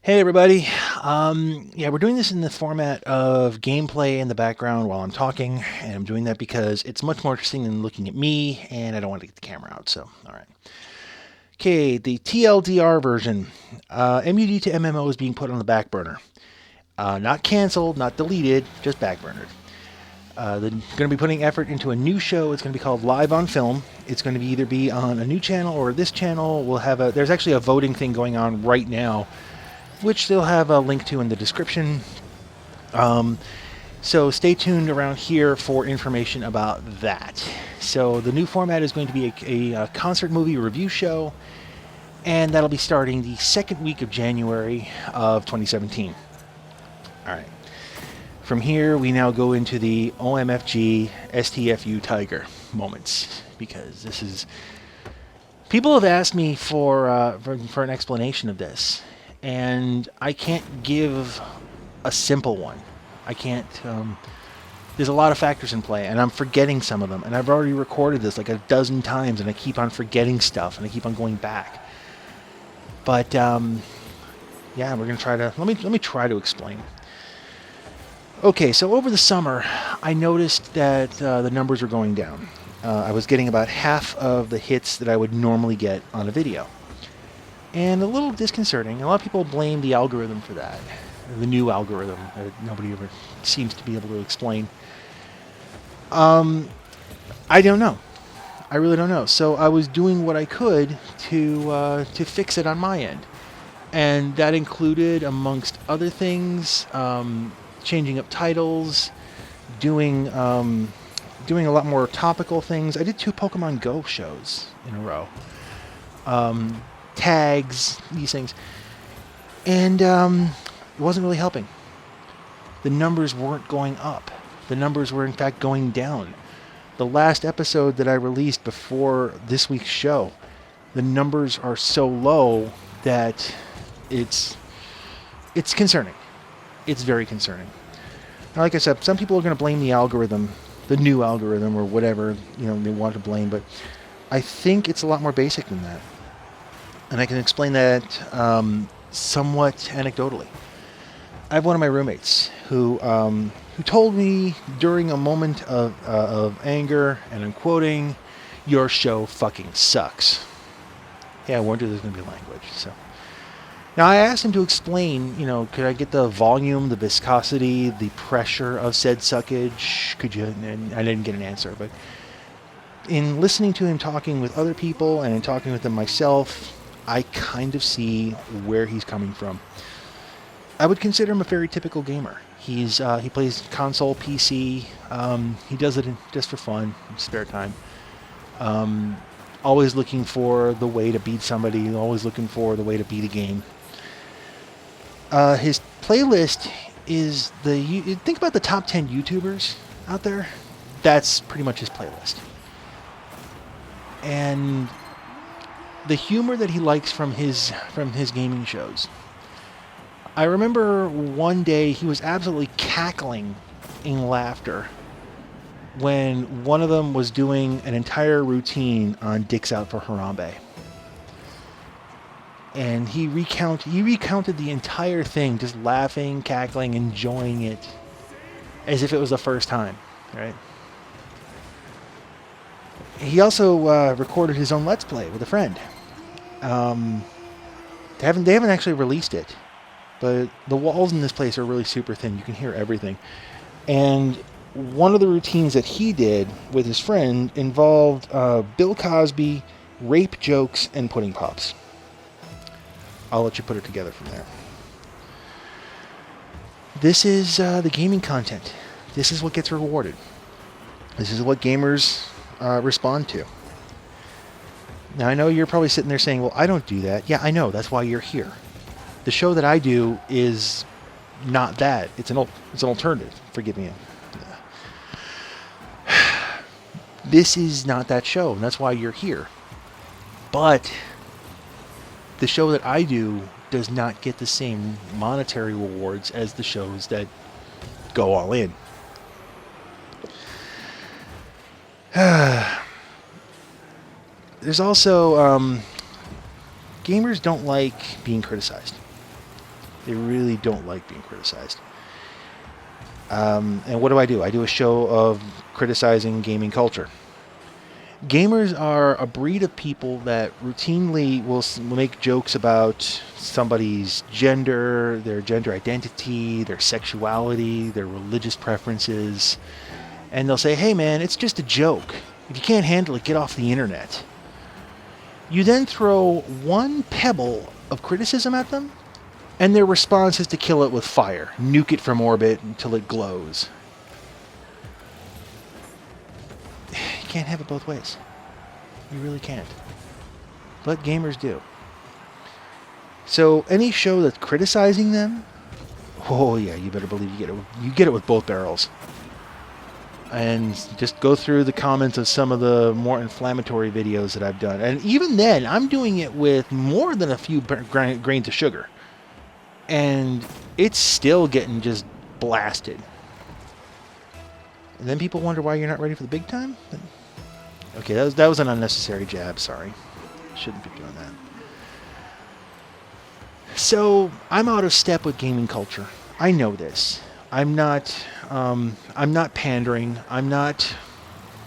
Hey everybody. Yeah, we're doing this in the format of gameplay in the background while I'm talking, and I'm doing that because it's much more interesting than looking at me, and I don't want to get the camera out. So, all right. Okay, the TLDR version. MUD2MMO is being put on the back burner. Not canceled, not deleted, just backburnered. They're going to be putting effort into a new show. It's going to be called Live on Film. It's going to be either be on a new channel or this channel. There's actually a voting thing going on right now, which they'll have a link to in the description. So stay tuned around here for information about that. So the new format is going to be a concert movie review show, and that'll be starting the second week of January of 2017. All right. From here, we now go into the OMFG STFU Tyger moments, because this is... People have asked me for an explanation of this, and I can't give a simple one. I can't... there's a lot of factors in play, and I'm forgetting some of them, and I've already recorded this like a dozen times, and I keep on forgetting stuff, and I keep on going back. But, yeah, we're going to try to... Let me try to explain. Okay, so over the summer, I noticed that the numbers were going down. I was getting about half of the hits that I would normally get on a video. And a little disconcerting. A lot of people blame the algorithm for that. The new algorithm that nobody ever seems to be able to explain. I don't know. I really don't know. So I was doing what I could to fix it on my end. And that included, amongst other things, changing up titles, doing a lot more topical things. I did 2 Pokemon Go shows in a row. Tags, these things. And it wasn't really helping. The numbers weren't going up. The numbers were, in fact, going down. The last episode that I released before this week's show, the numbers are so low that it's concerning. It's very concerning. Now, like I said, some people are going to blame the algorithm, the new algorithm, or whatever they want to blame, but I think it's a lot more basic than that. And I can explain that somewhat anecdotally. I have one of my roommates who told me during a moment of anger, and I'm quoting, "Your show fucking sucks." Yeah, I warned you there's going to be language, so... Now, I asked him to explain, could I get the volume, the viscosity, the pressure of said suckage? Could you? And I didn't get an answer, but in listening to him talking with other people and in talking with him myself, I kind of see where he's coming from. I would consider him a very typical gamer. He plays console, PC. He does it just for fun, in spare time. Always looking for the way to beat somebody, always looking for the way to beat a game. His playlist is think about the top 10 YouTubers out there. That's pretty much his playlist. And the humor that he likes from his gaming shows. I remember one day he was absolutely cackling in laughter when one of them was doing an entire routine on Dicks Out for Harambe. And he recounted the entire thing, just laughing, cackling, enjoying it, as if it was the first time, right? He also recorded his own Let's Play with a friend. They haven't actually released it, but the walls in this place are really super thin. You can hear everything. And one of the routines that he did with his friend involved Bill Cosby, rape jokes, and pudding pops. I'll let you put it together from there. This is the gaming content. This is what gets rewarded. This is what gamers respond to. Now, I know you're probably sitting there saying, well, I don't do that. Yeah, I know. That's why you're here. The show that I do is not that. It's an alternative. Forgive me. This is not that show, and that's why you're here. But the show that I do does not get the same monetary rewards as the shows that go all in. There's also gamers don't like being criticized. They really don't like being criticized. And what do? I do a show of criticizing gaming culture. Gamers are a breed of people that routinely will make jokes about somebody's gender, their gender identity, their sexuality, their religious preferences. And they'll say, hey man, it's just a joke. If you can't handle it, get off the internet. You then throw one pebble of criticism at them, and their response is to kill it with fire. Nuke it from orbit until it glows. You can't have it both ways. You really can't. But gamers do. So any show that's criticizing them, oh yeah, you better believe you get it with both barrels. And just go through the comments of some of the more inflammatory videos that I've done. And even then, I'm doing it with more than a few grains of sugar. And it's still getting just blasted. And then people wonder why you're not ready for the big time? Okay, that was an unnecessary jab, sorry. Shouldn't be doing that. So, I'm out of step with gaming culture. I know this. I'm not pandering. I'm not,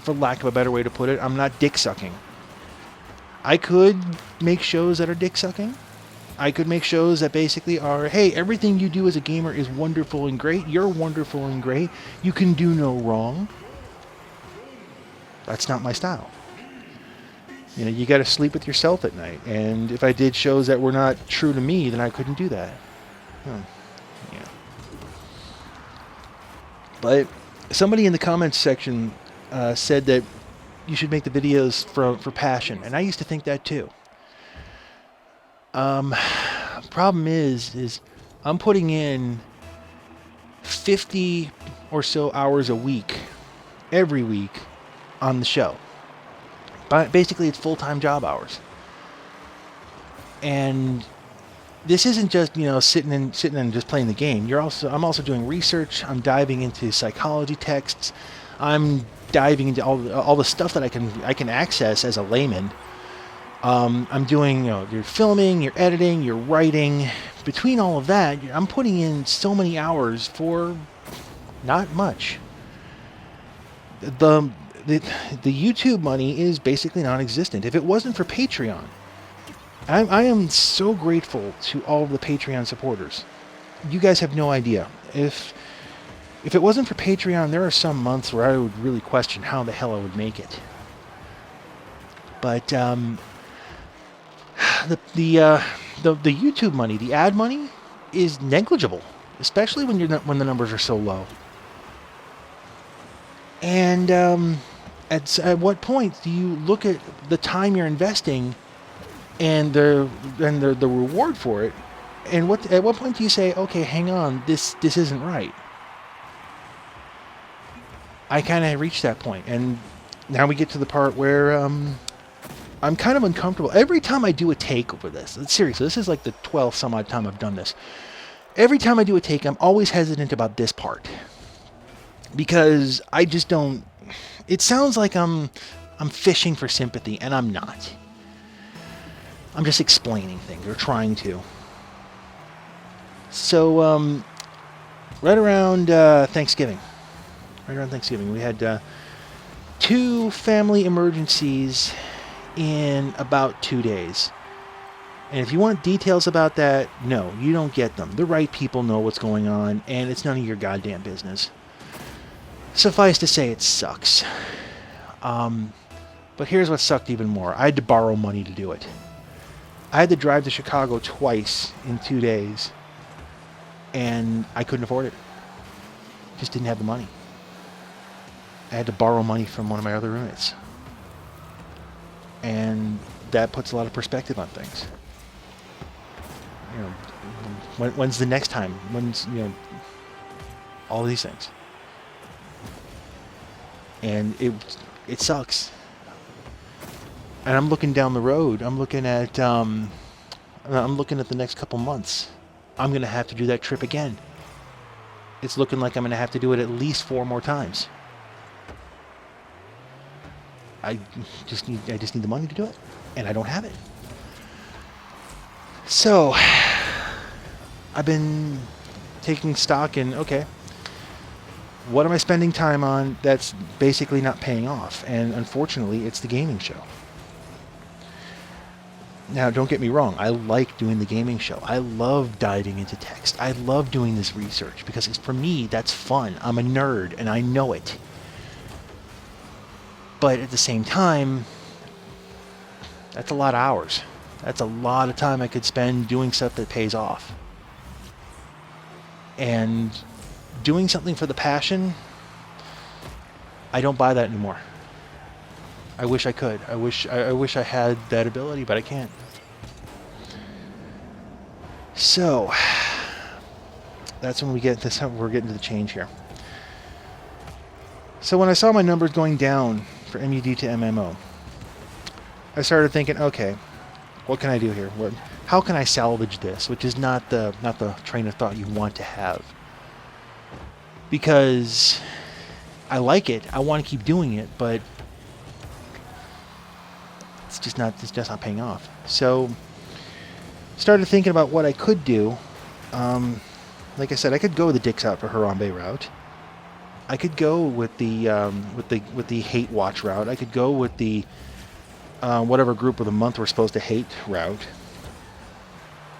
for lack of a better way to put it, I'm not dick sucking. I could make shows that are dick sucking. I could make shows that basically are, hey, everything you do as a gamer is wonderful and great. You're wonderful and great. You can do no wrong. That's not my style. You know, you got to sleep with yourself at night. And if I did shows that were not true to me, then I couldn't do that. Yeah. But somebody in the comments section said that you should make the videos for passion. And I used to think that too. Problem is I'm putting in 50 or so hours a week, every week, on the show. But basically, it's full-time job hours. And this isn't just, sitting and just playing the game. I'm also doing research. I'm diving into psychology texts. I'm diving into all the stuff that I can access as a layman. I'm doing, your filming, your editing, your writing. Between all of that, I'm putting in so many hours for not much. The YouTube money is basically non-existent. If it wasn't for Patreon, I am so grateful to all of the Patreon supporters. You guys have no idea. If it wasn't for Patreon, there are some months where I would really question how the hell I would make it. But the YouTube money, the ad money, is negligible, especially when the numbers are so low. And at what point do you look at the time you're investing and the reward for it, and at what point do you say, okay, hang on, this isn't right? I kind of reached that point, and now we get to the part where I'm kind of uncomfortable. Every time I do a take over this, seriously, this is like the 12th some odd time I've done this. Every time I do a take, I'm always hesitant about this part. Because I just don't... It sounds like I'm fishing for sympathy, and I'm not. I'm just explaining things, or trying to. So, right around Thanksgiving, we had 2 family emergencies in about 2 days. And if you want details about that, no, you don't get them. The right people know what's going on, and it's none of your goddamn business. Suffice to say, it sucks. But here's what sucked even more. I had to borrow money to do it. I had to drive to Chicago twice in 2 days, and I couldn't afford it. Just didn't have the money. I had to borrow money from one of my other roommates. And that puts a lot of perspective on things. When's the next time? When's, all of these things. And it sucks. And I'm looking down the road. I'm looking at the next couple months. I'm going to have to do that trip again. It's looking like I'm going to have to do it at least 4 more times. I just need the money to do it, and I don't have it. So I've been taking stock in, okay, what am I spending time on that's basically not paying off? And unfortunately, it's the gaming show. Now, don't get me wrong. I like doing the gaming show. I love diving into text. I love doing this research because for me, that's fun. I'm a nerd and I know it. But at the same time, that's a lot of hours. That's a lot of time I could spend doing stuff that pays off. And doing something for the passion, I don't buy that anymore. I wish I could. I wish I had that ability, but I can't. So that's when we're getting to the change here. So when I saw my numbers going down for MUD2MMO, I started thinking, okay, what can I do here? How can I salvage this? Which is not the train of thought you want to have. Because I like it, I want to keep doing it, but it's just not paying off. So started thinking about what I could do. Like I said, I could go the Dicks Out for Harambe route. I could go with the hate watch route. I could go with the whatever group of the month we're supposed to hate route.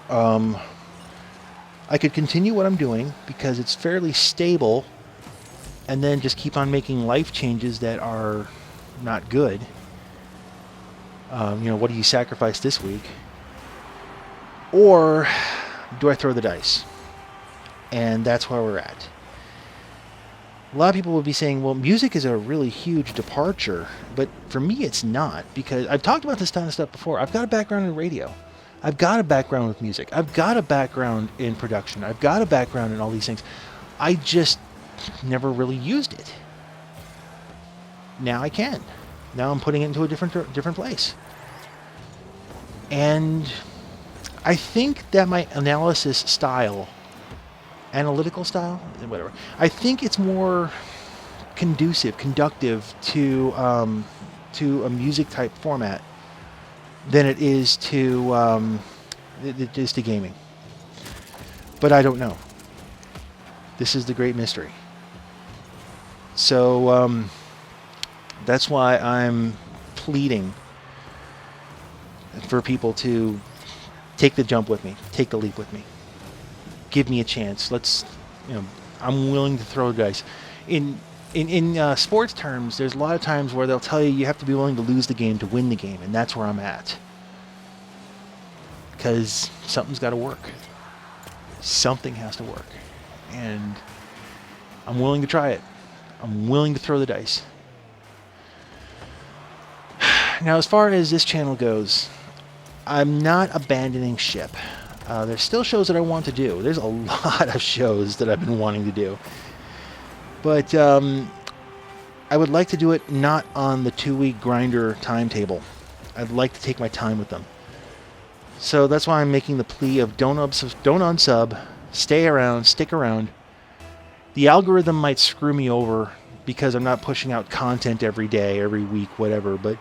I could continue what I'm doing because it's fairly stable, and then just keep on making life changes that are not good. What do you sacrifice this week? Or do I throw the dice? And that's where we're at. A lot of people would be saying, well, music is a really huge departure, but for me it's not, because I've talked about this kind of stuff before. I've got a background in radio. I've got a background with music. I've got a background in production. I've got a background in all these things. I just never really used it. Now I can. Now I'm putting it into a different place. And I think that my analytical style, whatever, I think it's more conductive to a music type format than it is to gaming. But I don't know. This is the great mystery. So that's why I'm pleading for people to take the jump with me, take the leap with me. Give me a chance. I'm willing to throw dice. In sports terms, there's a lot of times where they'll tell you have to be willing to lose the game to win the game, and that's where I'm at. Because something's got to work. Something has to work. And I'm willing to try it. I'm willing to throw the dice. Now, as far as this channel goes, I'm not abandoning ship. There's still shows that I want to do. There's a lot of shows that I've been wanting to do. But I would like to do it not on the 2-week grinder timetable. I'd like to take my time with them. So that's why I'm making the plea of don't unsub, stay around, stick around. The algorithm might screw me over because I'm not pushing out content every day, every week, whatever, but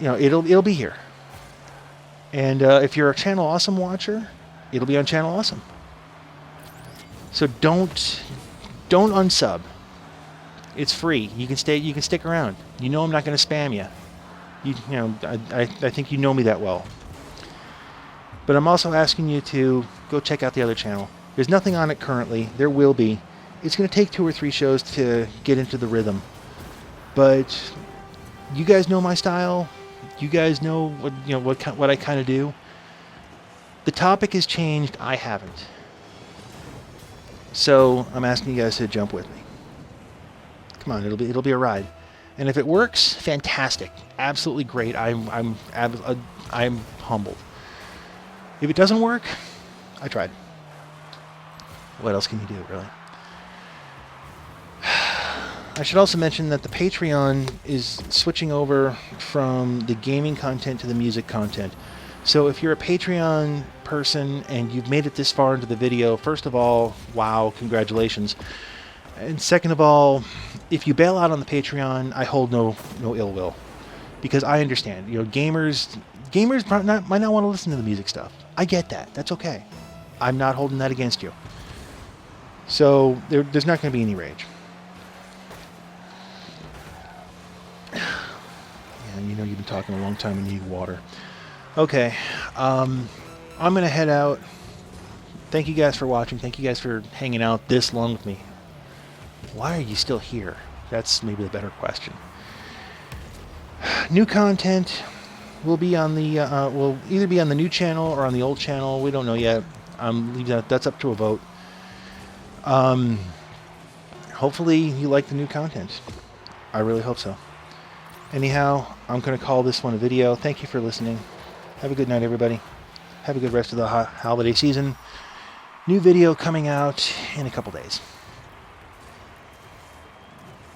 it'll be here. And if you're a Channel Awesome watcher, it'll be on Channel Awesome. So don't unsub. It's free. You can stick around. I'm not going to spam you. I think you know me that well. But I'm also asking you to go check out the other channel. There's nothing on it currently. There will be. It's going to take 2 or 3 shows to get into the rhythm. But you guys know my style. You guys know what I kind of do. The topic has changed. I haven't. So I'm asking you guys to jump with me. Come on, it'll be a ride. And if it works, fantastic, absolutely great. I'm humbled. If it doesn't work, I tried. What else can you do, really? I should also mention that the Patreon is switching over from the gaming content to the music content. So if you're a Patreon person and you've made it this far into the video, first of all, wow, congratulations. And second of all, if you bail out on the Patreon, I hold no ill will. Because I understand, gamers might not want to listen to the music stuff. I get that. That's okay. I'm not holding that against you. So there's not going to be any rage. Yeah, you know you've been talking a long time and you need water. Okay, I'm going to head out. Thank you guys for watching. Thank you guys for hanging out this long with me. Why are you still here? That's maybe the better question. New content will be on the will either be on the new channel or on the old channel. We don't know yet. Leave that's up to a vote. Hopefully you like the new content. I really hope so. Anyhow, I'm going to call this one a video. Thank you for listening. Have a good night, everybody. Have a good rest of the holiday season. New video coming out in a couple days.